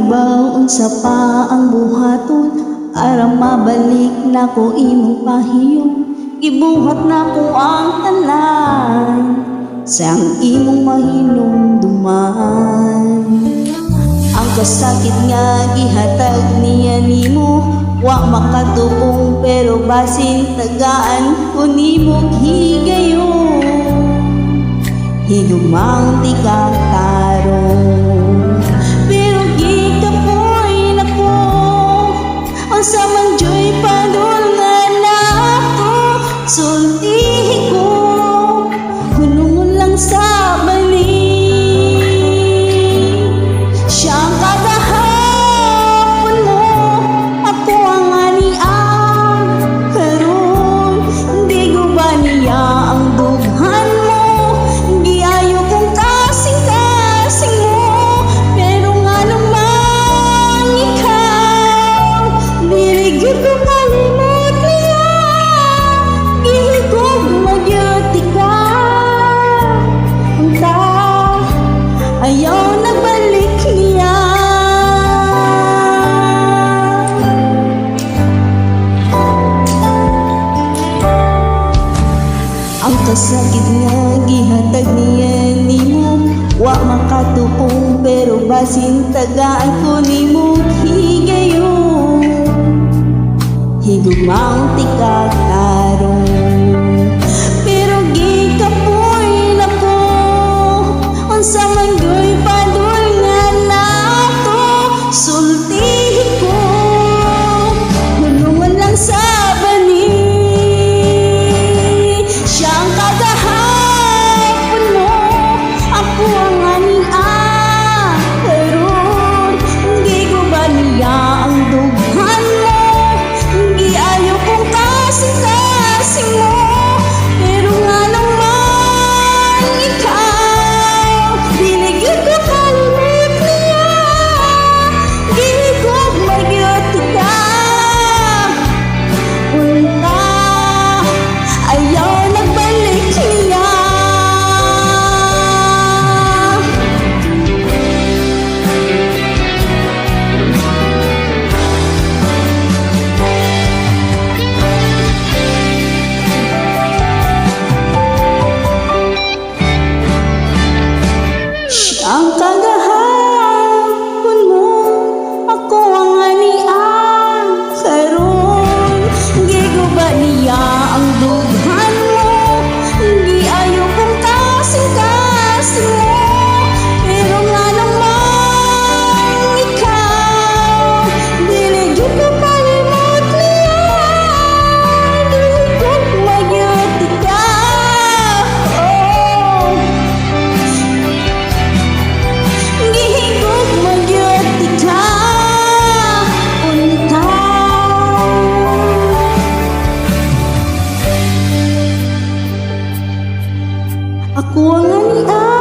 ibaw unsa pa ang buhaton aram mabalik nako imong pahiyong gibuhat nako ang tanan sang imong mahinumduman. Ang kasakit nga gihatag niya nimo wa makatubong pero basin tagaan ko nimong higayon higumang di ka tarong pero gikapoy nako unsa man joy padulngan nako sultihi ko hunungon lang sa balik siyang kadahapon mo ako ang aniang karon di ko ba niya ang dughan mo giayo kong kasing-kasing mo pero nga naman ikaw diligid ko kalimot niya gihigog magyuti ka unta ayaw nagbalik niya. Ang kasakit nga gihatag niya nimo wa makatupong pero basin tagaan ko nimo higayon higugmaong tika tarong pero gikapoy nako unsa man gyoy padulngan nato sultihi ko hunungan lang sa bani siyang kadahapon mo ako ang aniang karon hindi ko ba niya ang dughan mo hindi ayaw kong kasing-kasing mo pero nga naman ikaw binigyan ko kalimot niya gihigog magyuti ka unta ayaw nagbalik niya. Siyang kagahapon mo ako ang aniang karon hindi ko ba niya ang dughan mo hindi ayaw kong kasing-kasing mo pero nga naman ikaw diligid ko kalimot niya diligid ko magyuti ka oh gihigog magyuti ka unta ako ang aniang